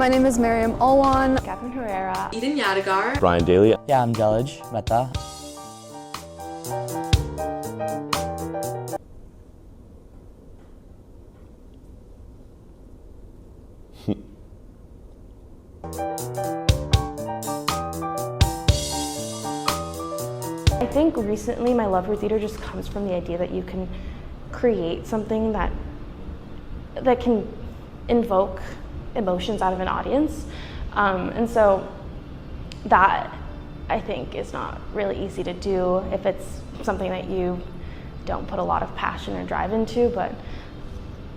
My name is Miriam Alwan. Catherine Herrera. Eden Yadigar. Brian Daly. Yeah, I'm Jalaj Mehta. I think recently my love for theater just comes from the idea that you can create something that can invoke emotions out of an audience. And so that, I think, is not really easy to do if it's something that you don't put a lot of passion or drive into, but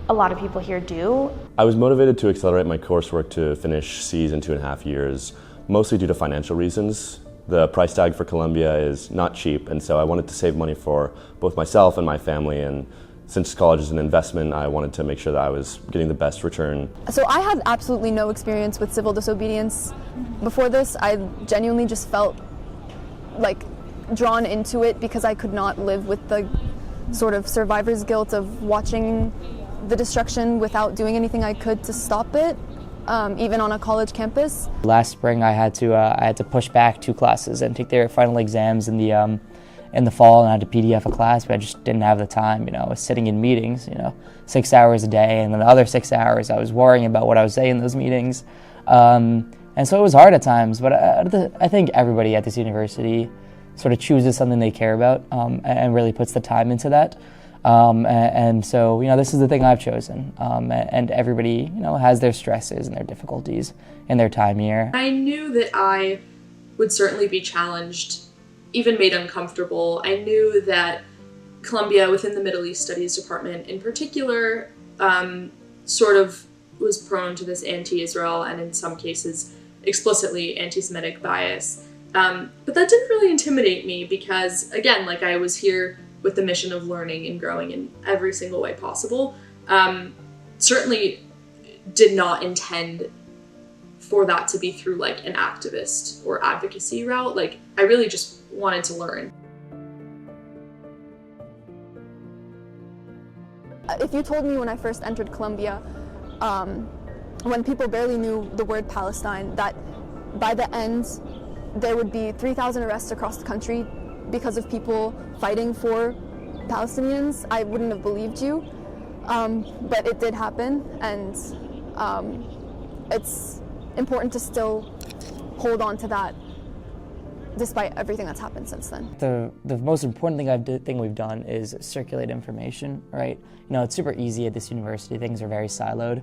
a lot of people here do. I was motivated to accelerate my coursework to finish C's in 2.5 years, mostly due to financial reasons. The price tag for Columbia is not cheap, and so I wanted to save money for both myself and my family, and since college is an investment, I wanted to make sure that I was getting the best return. So I had absolutely no experience with civil disobedience. Before this, I genuinely just felt like drawn into it because I could not live with the sort of survivor's guilt of watching the destruction without doing anything I could to stop it, even on a college campus. Last spring, I had to push back 2 classes and take their final exams in the fall, and I had to PDF a class, but I just didn't have the time. I was sitting in meetings, 6 hours a day, and then the other 6 hours I was worrying about what I was saying in those meetings. And so it was hard at times, but I think everybody at this university sort of chooses something they care about and really puts the time into that. And so, this is the thing I've chosen. And everybody, has their stresses and their difficulties in their time here. I knew that I would certainly be challenged, even made uncomfortable. I knew that Columbia, within the Middle East Studies department in particular, sort of was prone to this anti-Israel and in some cases explicitly anti-Semitic bias. But that didn't really intimidate me because, again, I was here with the mission of learning and growing in every single way possible. Certainly did not intend for that to be through an activist or advocacy route. I really just wanted to learn. If you told me when I first entered Columbia, when people barely knew the word Palestine, that by the end there would be 3,000 arrests across the country because of people fighting for Palestinians, I wouldn't have believed you. But it did happen, and it's important to still hold on to that despite everything that's happened since then. The most important thing we've done is circulate information, right? It's super easy at this university. Things are very siloed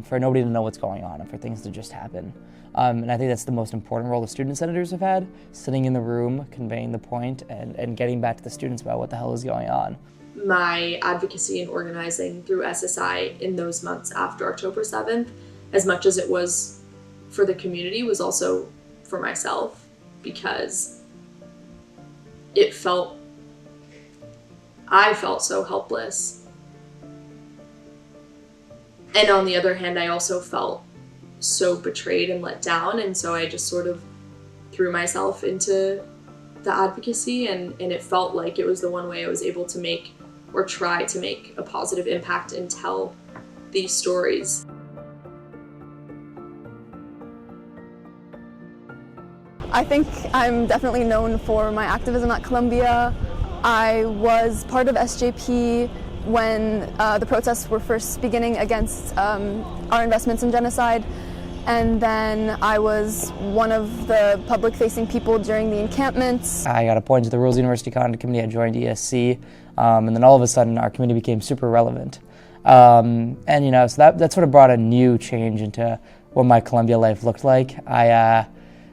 for nobody to know what's going on and for things to just happen. And I think that's the most important role the student senators have had, sitting in the room, conveying the point, and getting back to the students about what the hell is going on. My advocacy and organizing through SSI in those months after October 7th, as much as it was for the community, was also for myself, because I felt so helpless. And on the other hand, I also felt so betrayed and let down, and so I just sort of threw myself into the advocacy, and it felt like it was the one way I was able to make or try to make a positive impact and tell these stories. I think I'm definitely known for my activism at Columbia. I was part of SJP when the protests were first beginning against our investments in genocide. And then I was one of the public-facing people during the encampments. I got appointed to the Rules University Conduct Committee. I joined ESC, and then all of a sudden our committee became super relevant. So that sort of brought a new change into what my Columbia life looked like. I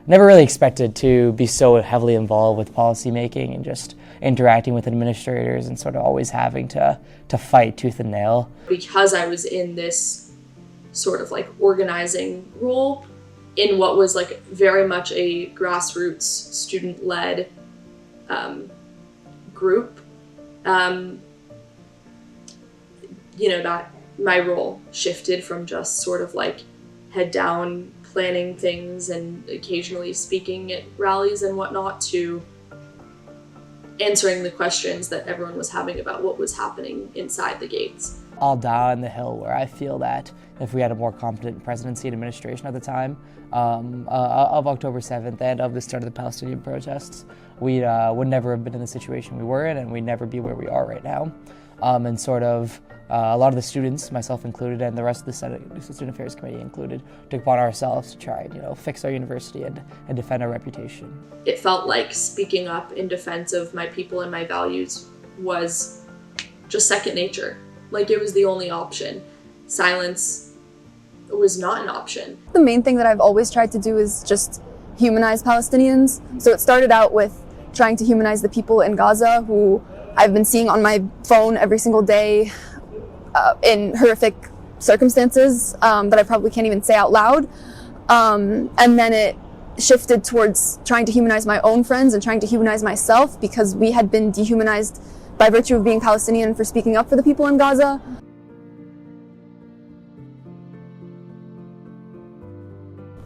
never really expected to be so heavily involved with policymaking and just interacting with administrators and sort of always having to fight tooth and nail. Because I was in this sort of organizing role in what was very much a grassroots student-led group, that my role shifted from just sort of head down planning things and occasionally speaking at rallies and whatnot to answering the questions that everyone was having about what was happening inside the gates. I'll die on the hill where I feel that if we had a more competent presidency and administration at the time of October 7th and of the start of the Palestinian protests, we would never have been in the situation we were in, and we'd never be where we are right now. And sort of a lot of the students, myself included, and the rest of the Student Affairs Committee included, took upon ourselves to try and fix our university and defend our reputation. It felt like speaking up in defense of my people and my values was just second nature. Like, it was the only option. Silence was not an option. The main thing that I've always tried to do is just humanize Palestinians. So it started out with trying to humanize the people in Gaza who I've been seeing on my phone every single day in horrific circumstances that I probably can't even say out loud. And then it shifted towards trying to humanize my own friends and trying to humanize myself, because we had been dehumanized by virtue of being Palestinian for speaking up for the people in Gaza.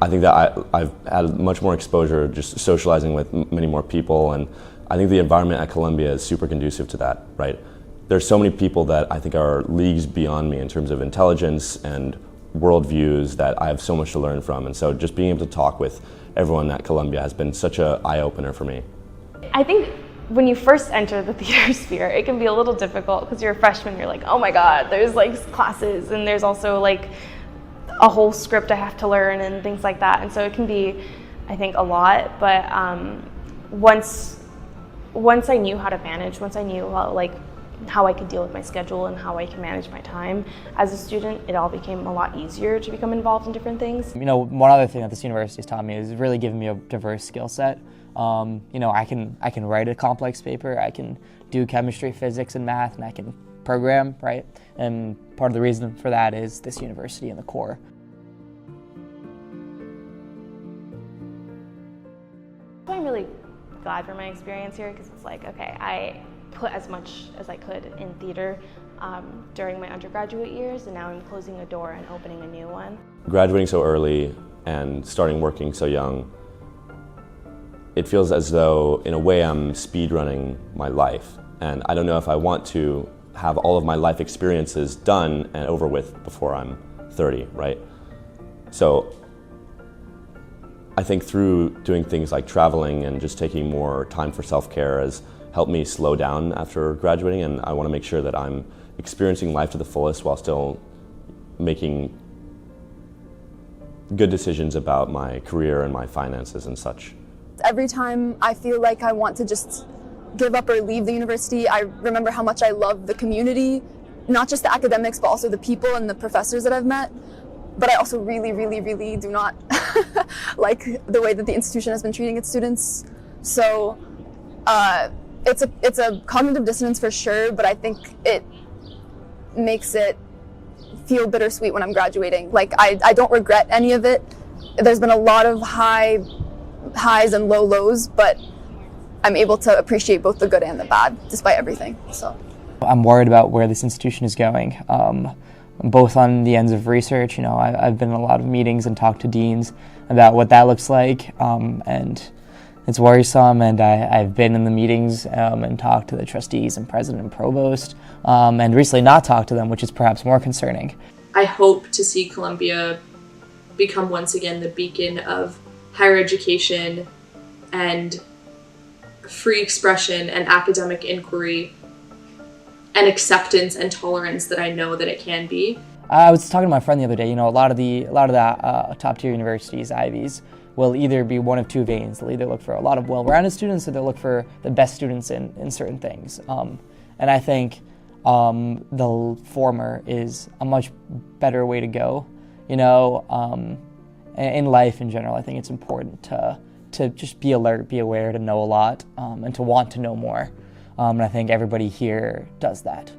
I think that I've had much more exposure just socializing with many more people, and I think the environment at Columbia is super conducive to that, right? There's so many people that I think are leagues beyond me in terms of intelligence and worldviews that I have so much to learn from, and so just being able to talk with everyone at Columbia has been such an eye-opener for me. I think when you first enter the theater sphere, it can be a little difficult because you're a freshman, you're like, oh my God, there's like classes, and there's also like a whole script I have to learn and things like that. And so it can be, I think, a lot, but once I knew how to manage, once I knew how I could deal with my schedule and how I can manage my time as a student, it all became a lot easier to become involved in different things. One other thing that this university has taught me is really given me a diverse skill set. I can write a complex paper, I can do chemistry, physics, and math, and I can program, right? And part of the reason for that is this university and the core. I'm really glad for my experience here, because it's like, okay, I put as much as I could in theater during my undergraduate years, and now I'm closing a door and opening a new one. Graduating so early and starting working so young, it feels as though, in a way, I'm speed running my life. And I don't know if I want to have all of my life experiences done and over with before I'm 30, right? So I think through doing things like traveling and just taking more time for self-care has helped me slow down after graduating, and I want to make sure that I'm experiencing life to the fullest while still making good decisions about my career and my finances and such. Every time I feel like I want to just give up or leave the university, I remember how much I love the community, not just the academics, but also the people and the professors that I've met. But I also really, really, really do not like the way that the institution has been treating its students. So it's a cognitive dissonance for sure, but I think it makes it feel bittersweet when I'm graduating. Like, I don't regret any of it. There's been a lot of highs and low lows, but I'm able to appreciate both the good and the bad, despite everything. So I'm worried about where this institution is going, both on the ends of research. I've been in a lot of meetings and talked to deans about what that looks like, and it's worrisome. And I've been in the meetings and talked to the trustees and president and provost, and recently not talked to them, which is perhaps more concerning. I hope to see Columbia become once again the beacon of higher education and free expression and academic inquiry and acceptance and tolerance that I know that it can be. I was talking to my friend the other day. A lot of the top tier universities, Ivies, will either be one of two veins. They'll either look for a lot of well-rounded students, or they'll look for the best students in certain things. And I think the former is a much better way to go. In life in general, I think it's important to just be alert, be aware, to know a lot, and to want to know more. And I think everybody here does that.